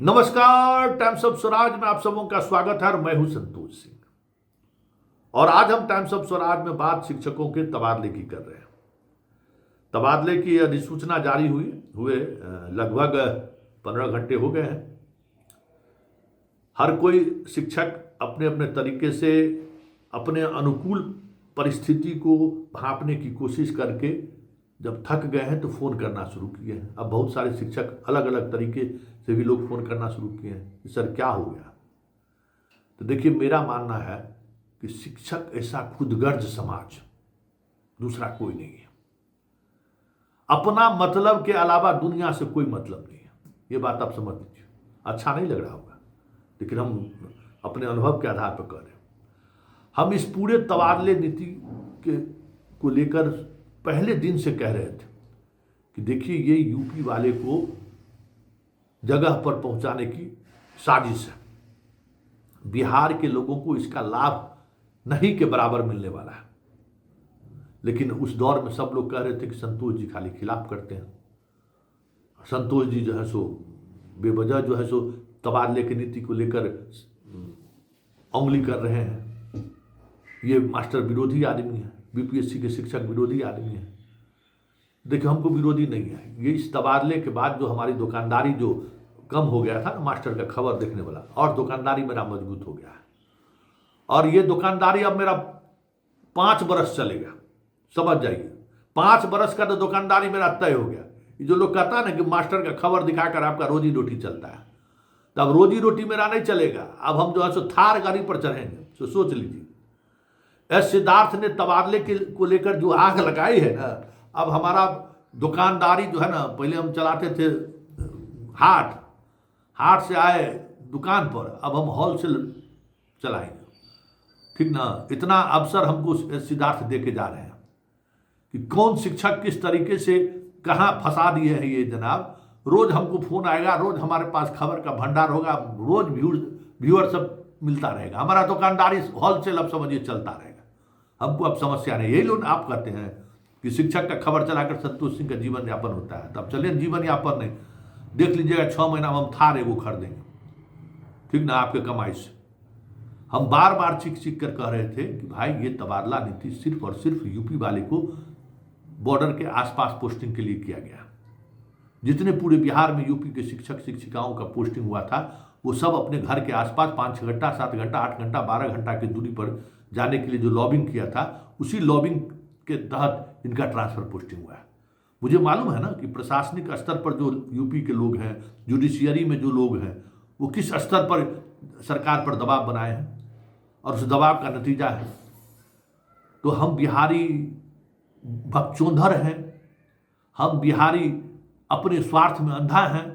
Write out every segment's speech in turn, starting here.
नमस्कार। Times of Swaraj में आप सबों का स्वागत है और मैं हूं संतोष सिंह। और आज हम टाइम्स ऑफ स्वराज में बात शिक्षकों के तबादले की कर रहे हैं। तबादले की अधिसूचना जारी हुए लगभग 15 घंटे हो गए हैं। हर कोई शिक्षक अपने अपने तरीके से अपने अनुकूल परिस्थिति को भांपने की कोशिश करके जब थक गए हैं तो फ़ोन करना शुरू किए हैं। अब बहुत सारे शिक्षक अलग अलग तरीके से भी लोग फ़ोन करना शुरू किए हैं कि सर क्या हो गया। तो देखिए, मेरा मानना है कि शिक्षक ऐसा खुदगर्ज समाज दूसरा कोई नहीं है। अपना मतलब के अलावा दुनिया से कोई मतलब नहीं है। ये बात आप समझ लीजिए। अच्छा नहीं लग रहा होगा, लेकिन हम अपने अनुभव के आधार पर कह रहे हैं। हम इस पूरे तबादले नीति को लेकर पहले दिन से कह रहे थे कि देखिए, ये यूपी वाले को जगह पर पहुंचाने की साजिश है। बिहार के लोगों को इसका लाभ नहीं के बराबर मिलने वाला है। लेकिन उस दौर में सब लोग कह रहे थे कि संतोष जी खाली खिलाफ करते हैं। संतोष जी जो है सो बेवजह जो है सो तबादले की नीति को लेकर उंगली कर रहे हैं। ये मास्टर विरोधी आदमी है, बीपीएससी के शिक्षक विरोधी आदमी है। देखिए, हमको विरोधी नहीं है। ये इस तबादले के बाद जो हमारी दुकानदारी जो कम हो गया था ना, मास्टर का खबर देखने वाला, और दुकानदारी मेरा मजबूत हो गया है। और ये दुकानदारी अब मेरा 5 बरस चलेगा। समझ जाइए, 5 बरस का तो दुकानदारी मेरा तय हो गया। ये जो लोग कहता है ना कि मास्टर का खबर दिखाकर आपका रोजी रोटी चलता है, तब रोजी रोटी मेरा नहीं चलेगा। अब हम जो है सो थार गाड़ी पर चढ़ेंगे। तो सोच लीजिए, एस सिद्धार्थ ने तबादले को लेकर जो आग लगाई है ना, अब हमारा दुकानदारी जो है ना, पहले हम चलाते थे हाट से आए दुकान पर, अब हम होलसेल चलाएंगे। ठीक ना। इतना अवसर हमको सिद्धार्थ दे के जा रहे हैं कि कौन शिक्षक किस तरीके से कहाँ फंसा दिए हैं ये जनाब। रोज हमको फोन आएगा, रोज हमारे पास खबर का भंडार होगा, रोज व्यूअर सब मिलता रहेगा। हमारा दुकानदारी होलसेल अब समझिए चलता रहेगा। हमको अब समस्या नहीं। यही लोग आप कहते हैं कि शिक्षक का खबर चलाकर संतोष सिंह का जीवन यापन होता है। तब चलिए, जीवन यापन नहीं, देख लीजिएगा 6 महीना में हम थार एगो खरीदेंगे। ठीक ना, आपके कमाई से। हम बार बार चीख कर कह रहे थे कि भाई, ये तबादला नीति सिर्फ और सिर्फ यूपी वाले को बॉर्डर के आसपास पोस्टिंग के लिए किया गया। जितने पूरे बिहार में यूपी के शिक्षक शिक्षिकाओं का पोस्टिंग हुआ था, वो सब अपने घर के आसपास 5-6 घंटा, 7 घंटा, 8 घंटा, 12 घंटा की दूरी पर जाने के लिए जो लॉबिंग किया था, उसी लॉबिंग के तहत इनका ट्रांसफर पोस्टिंग हुआ है। मुझे मालूम है ना कि प्रशासनिक स्तर पर जो यूपी के लोग हैं, जुडिशियरी में जो लोग हैं, वो किस स्तर पर सरकार पर दबाव बनाए हैं, और उस दबाव का नतीजा है। तो हम बिहारी बकचोंधर हैं, हम बिहारी अपने स्वार्थ में अंधा हैं।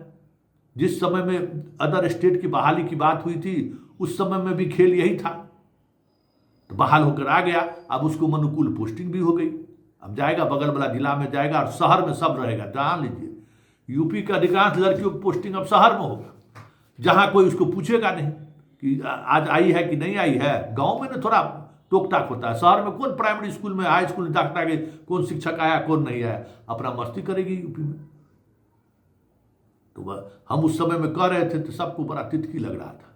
जिस समय में अदर स्टेट की बहाली की बात हुई थी, उस समय में भी खेल यही था। तो बहाल होकर आ गया, अब उसको अनुकूल पोस्टिंग भी हो गई। अब जाएगा बगल वाला जिला में जाएगा, और शहर में सब रहेगा। जान लीजिए, यूपी का अधिकांश लड़कियों की पोस्टिंग अब शहर में होगा, जहां कोई उसको पूछेगा नहीं कि आज आई है कि नहीं आई है। गांव में ना थोड़ा टोक टाक होता है। शहर में कौन प्राइमरी स्कूल में, हाई स्कूल में देखता है कि कौन शिक्षक आया कौन नहीं आया। अपना मस्ती करेगी यूपी में। तो हम उस समय में कह रहे थे तो सबको बड़ा तितकी लग रहा था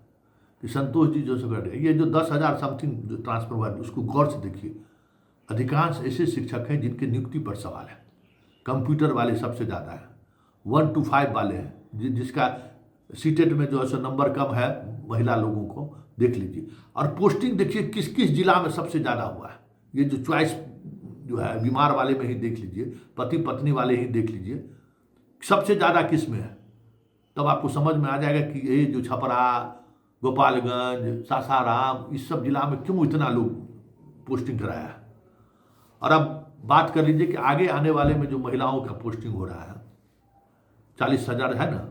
कि संतोष जी जो कर रहे, ये जो 10,000 समथिंग जो ट्रांसफर हुआ, उसको गौर से देखिए। अधिकांश ऐसे शिक्षक हैं जिनके नियुक्ति पर सवाल है। कंप्यूटर वाले सबसे ज़्यादा हैं, 1 to 5 वाले हैं, जिसका सीटेट में जो है सो नंबर कम है महिला लोगों को, देख लीजिए। और पोस्टिंग देखिए किस किस जिला में सबसे ज़्यादा हुआ है। ये जो चॉइस जो है, बीमार वाले में ही देख लीजिए, पति पत्नी वाले ही देख लीजिए, सबसे ज़्यादा किस में है। तब आपको समझ में आ जाएगा कि ये जो छपरा, गोपालगंज, सासाराम, इस सब जिला में क्यों इतना लोग पोस्टिंग कराया है। और अब बात कर लीजिए कि आगे आने वाले में जो महिलाओं का पोस्टिंग हो रहा है, 40,000 है ना,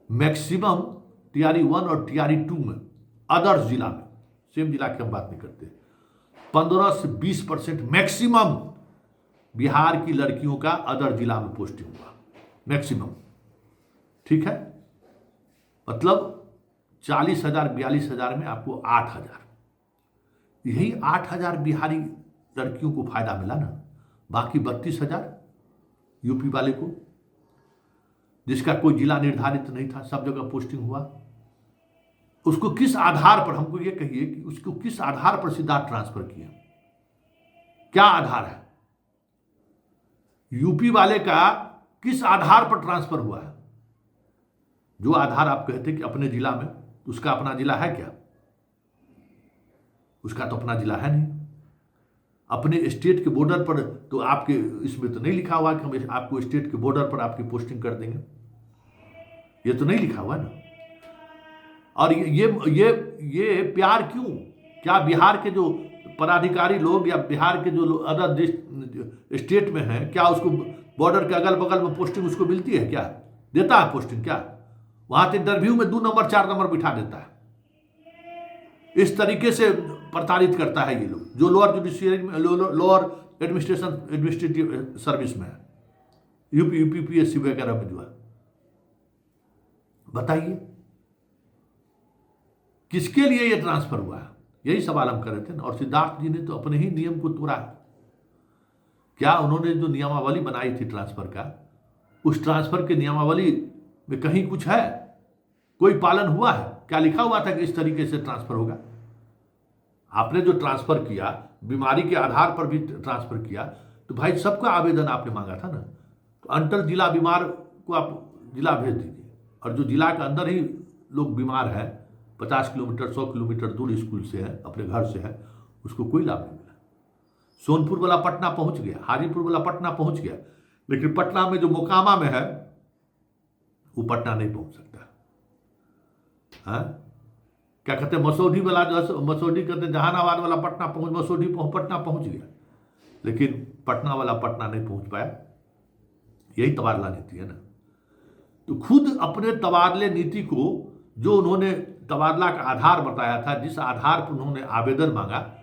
मैक्सिमम टीआरई 1 और टीआरई 2 में, अदर्स जिला में, सेम जिला की हम बात नहीं करते, 15 से 20% मैक्सिमम बिहार की लड़कियों का अदर जिला में पोस्टिंग हुआ, मैक्सिमम। ठीक है, मतलब 40,000 42,000 में आपको 8,000, यही 8,000 बिहारी लड़कियों को फायदा मिला ना। बाकी 32,000 यूपी वाले को। जिसका कोई जिला निर्धारित नहीं था, सब जगह पोस्टिंग हुआ। उसको किस आधार पर, हमको ये कहिए कि उसको किस आधार पर सिद्धार्थ ट्रांसफर किया, क्या आधार है? यूपी वाले का किस आधार पर ट्रांसफर हुआ है? जो आधार आप कहते कि अपने जिला में, उसका अपना जिला है क्या? उसका तो अपना जिला है नहीं। अपने स्टेट के बॉर्डर पर तो आपके इसमें तो नहीं लिखा हुआ कि हम आपको स्टेट के बॉर्डर पर आपकी पोस्टिंग कर देंगे, ये तो नहीं लिखा हुआ ना। और ये प्यार क्यों? क्या बिहार के जो पदाधिकारी लोग या बिहार के जो अदर स्टेट में हैं, क्या उसको बॉर्डर के अगल बगल में पोस्टिंग उसको मिलती है क्या? देता है पोस्टिंग क्या? वहां तो इंटरव्यू में 2 नंबर 4 नंबर बिठा देता है। इस तरीके से प्रताड़ित करता है ये लोग जो लोअर जुडिशियरी में, लोअर एडमिनिस्ट्रेटिव सर्विस में है, यूपीपीएससी वगैरह में जो है। बताइए किसके लिए ये ट्रांसफर हुआ है? यही सवाल हम कर रहे थे ना। और सिद्धार्थ जी ने तो अपने ही नियम को तोड़ा है। क्या उन्होंने जो नियमावली बनाई थी ट्रांसफर का, उस ट्रांसफर के नियमावली में कहीं कुछ है? कोई पालन हुआ है? क्या लिखा हुआ था कि इस तरीके से ट्रांसफर होगा? आपने जो ट्रांसफर किया, बीमारी के आधार पर भी ट्रांसफर किया, तो भाई सबका आवेदन आपने मांगा था ना। तो अंतर जिला बीमार को आप जिला भेज दीजिए, और जो जिला के अंदर ही लोग बीमार है, 50 किलोमीटर 100 किलोमीटर दूर स्कूल से है, अपने घर से है, उसको कोई लाभ नहीं मिला। सोनपुर वाला पटना पहुंच गया, हाजीपुर वाला पटना पहुंच गया, लेकिन पटना में जो मोकामा में है वो पटना नहीं पहुंच सकता। हाँ, क्या कहते हैं, मसौढ़ी वाला जो, मसौढ़ी कहते हैं जहानाबाद वाला पटना मसौढ़ी पटना पहुंच गया, लेकिन पटना वाला पटना नहीं पहुंच पाया। यही तबादला नीति है ना। तो खुद अपने तबादले नीति को, जो उन्होंने तबादला का आधार बताया था, जिस आधार पर उन्होंने आवेदन मांगा,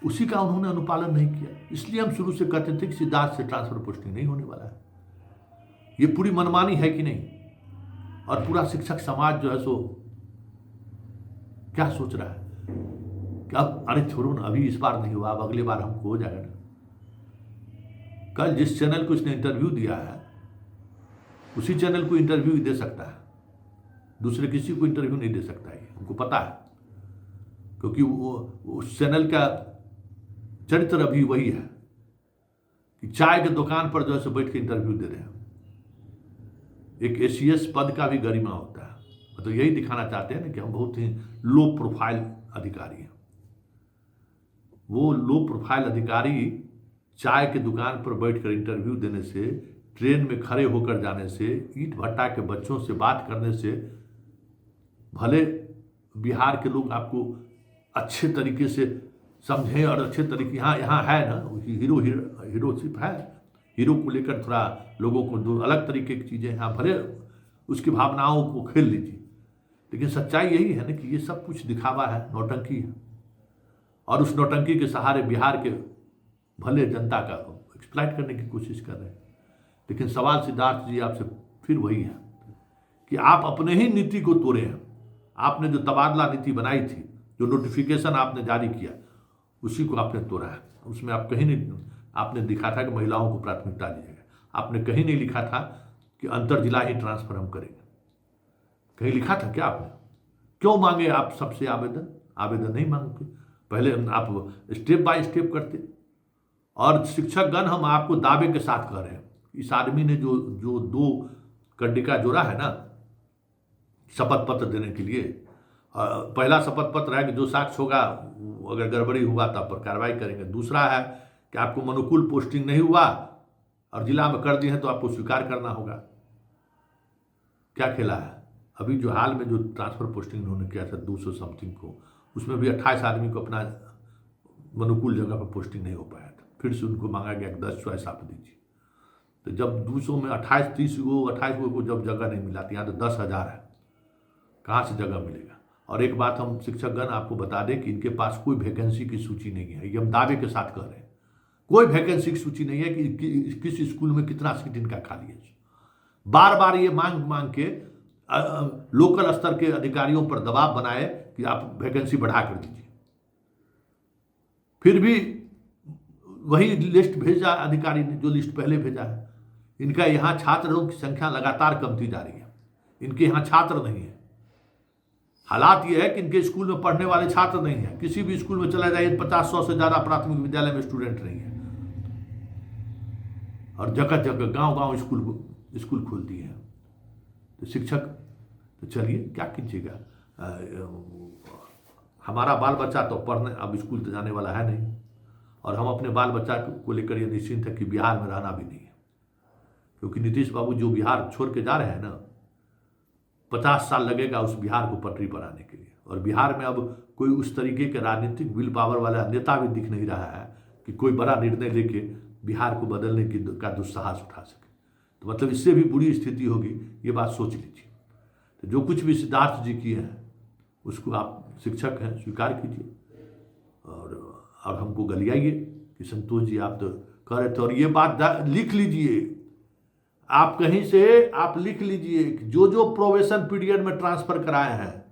उसी का उन्होंने अनुपालन नहीं किया। इसलिए हम शुरू से कहते थे कि सिद्धार्थ से ट्रांसफर पोस्टिंग नहीं होने वाला है। ये पूरी मनमानी है कि नहीं? और पूरा शिक्षक समाज जो है सो क्या सोच रहा है कि अब अरे छोड़ो ना, अभी इस बार नहीं हुआ, अब अगले बार हमको हो जाएगा ना। कल जिस चैनल को इसने इंटरव्यू दिया है, उसी चैनल को इंटरव्यू दे सकता है, दूसरे किसी को इंटरव्यू नहीं दे सकता है, हमको पता है। क्योंकि वो उस चैनल का चरित्र अभी वही है कि चाय के दुकान पर जो है सो बैठ के इंटरव्यू दे रहे हैं। एक एसीएस पद का भी गरिमा होता है। तो यही दिखाना चाहते हैं ना कि हम बहुत ही लो प्रोफाइल अधिकारी हैं। वो लो प्रोफाइल अधिकारी चाय के दुकान पर बैठकर इंटरव्यू देने से, ट्रेन में खड़े होकर जाने से, ईंट भट्टा के बच्चों से बात करने से, भले बिहार के लोग आपको अच्छे तरीके से समझें और अच्छे तरीके, यहाँ है ना हीरोशिप है, हीरो को लेकर थोड़ा लोगों को दो अलग तरीके की चीज़ें हैं, भले उसकी भावनाओं को खेल लीजिए, लेकिन सच्चाई यही है ना कि ये सब कुछ दिखावा है, नौटंकी है। और उस नौटंकी के सहारे बिहार के भले जनता का एक्सप्लॉइट करने की कोशिश कर रहे हैं। लेकिन सवाल सिद्धार्थ जी आपसे फिर वही है कि आप अपने ही नीति को तोड़े हैं। आपने जो तबादला नीति बनाई थी, जो नोटिफिकेशन आपने जारी किया, उसी को आपने तोड़ा है। उसमें आप कहीं नहीं, आपने दिखा था कि महिलाओं को प्राथमिकता दी जाएगी, आपने कहीं नहीं लिखा था कि अंतर जिला ही ट्रांसफर हम करेंगे। कहीं लिखा था क्या आपने? क्यों मांगे आप सबसे आवेदन नहीं मांगते? पहले आप स्टेप बाय स्टेप करते। और शिक्षकगण, हम आपको दावे के साथ कह रहे हैं, इस आदमी ने जो 2 कंडिका जोड़ा है ना शपथ पत्र देने के लिए, पहला शपथ पत्र है कि जो साक्ष्य होगा, अगर गड़बड़ी हुआ तब पर कार्रवाई करेंगे। दूसरा है कि आपको अनुकूल पोस्टिंग नहीं हुआ और जिला में कर दिए हैं तो आपको स्वीकार करना होगा। क्या खेला है? अभी जो हाल में जो ट्रांसफर पोस्टिंग उन्होंने किया था 200 समथिंग को, उसमें भी 28 आदमी को अपना अनुकूल जगह पर पोस्टिंग नहीं हो पाया था। फिर से उनको मांगा गया कि 10 चॉइस आप दीजिए। तो जब 200 में 28 को जब जगह नहीं मिला, यहाँ तो 10,000 है, कहाँ से जगह मिलेगा? और एक बात हम शिक्षकगण आपको बता दें कि इनके पास कोई वैकेंसी की सूची नहीं है। ये हम दावे के साथ कह रहे हैं, कोई वैकेंसी की सूची नहीं है कि किस स्कूल में कितना सीट इनका खाली है। बार बार ये मांग के लोकल स्तर के अधिकारियों पर दबाव बनाए कि आप वैकेंसी बढ़ा कर दीजिए। फिर भी वही लिस्ट भेजा अधिकारी ने, जो लिस्ट पहले भेजा है। इनका यहाँ छात्रों की संख्या लगातार कमती जा रही है, इनके यहाँ छात्र नहीं है। हालात यह है कि इनके स्कूल में पढ़ने वाले छात्र नहीं है। किसी भी स्कूल में चला जाइए 50-100 से ज्यादा प्राथमिक विद्यालय में स्टूडेंट नहीं है, और जगह जगह गांव गांव स्कूल खोल दिए हैं। तो शिक्षक, तो चलिए क्या कीजिएगा, हमारा बाल बच्चा तो पढ़ने अब स्कूल तो जाने वाला है नहीं, और हम अपने बाल बच्चा को लेकर ये निश्चिंत है कि बिहार में रहना भी नहीं है, क्योंकि नीतीश बाबू जो बिहार छोड़ के जा रहे हैं ना, 50 साल लगेगा उस बिहार को पटरी पर आने के लिए। और बिहार में अब कोई उस तरीके के राजनीतिक विल पावर वाला नेता भी दिख नहीं रहा है कि कोई बड़ा निर्णय लेके बिहार को बदलने का दुस्साहस उठा सके। तो मतलब इससे भी बुरी स्थिति होगी, ये बात सोच लीजिए। तो जो कुछ भी सिद्धार्थ जी किए हैं उसको आप शिक्षक हैं स्वीकार कीजिए, और हमको गलियाइए कि संतोष जी आप तो कह रहे थे। और ये बात लिख लीजिए, आप कहीं से आप लिख लीजिए, जो जो प्रोबेशन पीरियड में ट्रांसफर कराए हैं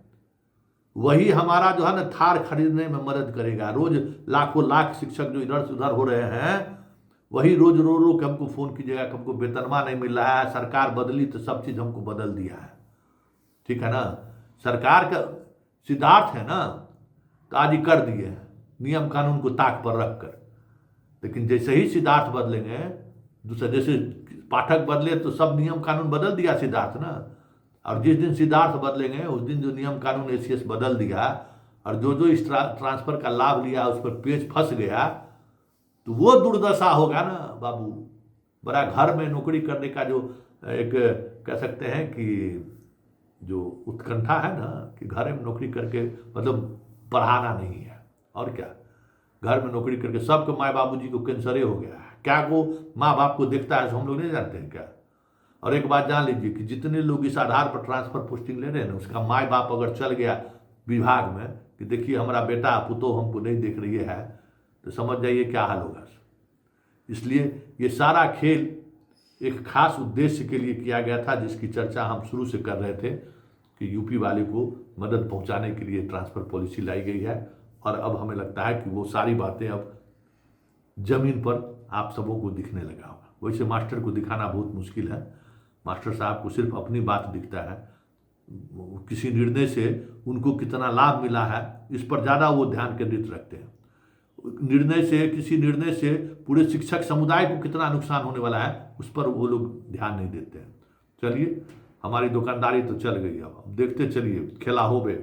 वही हमारा जो है ना थार खरीदने में मदद करेगा। रोज लाखों लाख शिक्षक जो इधर से उधर हो रहे हैं, वही रोज रो रो के हमको फोन कीजिएगा कि हमको वेतनवा नहीं मिल रहा है, सरकार बदली तो सब चीज हमको बदल दिया है। ठीक है ना, सरकार का सिद्धार्थ है ना, तो आज ही कर दिए हैं नियम कानून को ताक पर रख कर। लेकिन जैसे ही सिद्धार्थ बदलेंगे, दूसरा जैसे पाठक बदले तो सब नियम कानून बदल दिया सिद्धार्थ ना, और जिस दिन सिद्धार्थ बदलेंगे उस दिन जो नियम कानून एसीएस बदल दिया, और जो जो इस ट्रांसफर का लाभ लिया उस पर पेच फंस गया, तो वो दुर्दशा होगा ना बाबू। बड़ा घर में नौकरी करने का जो एक कह सकते हैं कि जो उत्कंठा है ना, कि घर में नौकरी करके मतलब पढ़ाना नहीं है, और क्या घर में नौकरी करके सबके माँ बाबू जी को कैंसरे हो गया है। क्या वो माँ बाप को देखता है, हम लोग नहीं जानते हैं क्या। और एक बात जान लीजिए कि जितने लोग इस आधार पर ट्रांसफर पोस्टिंग ले रहे हैं ना, उसका माँ बाप अगर चल गया विभाग में कि देखिए हमारा बेटा पुतोह हमको नहीं देख रही है, तो समझ जाइए क्या हाल होगा। इसलिए ये सारा खेल एक खास उद्देश्य के लिए किया गया था, जिसकी चर्चा हम शुरू से कर रहे थे कि यूपी वाले को मदद पहुंचाने के लिए ट्रांसफर पॉलिसी लाई गई है। और अब हमें लगता है कि वो सारी बातें अब जमीन पर आप सबों को दिखने लगा होगा। वैसे मास्टर को दिखाना बहुत मुश्किल है, मास्टर साहब को सिर्फ अपनी बात दिखता है, किसी निर्णय से उनको कितना लाभ मिला है इस पर ज़्यादा वो ध्यान केंद्रित रखते हैं। निर्णय से, किसी निर्णय से पूरे शिक्षक समुदाय को कितना नुकसान होने वाला है उस पर वो लोग ध्यान नहीं देते हैं। चलिए, हमारी दुकानदारी तो चल गई, अब देखते चलिए खेला हो बे।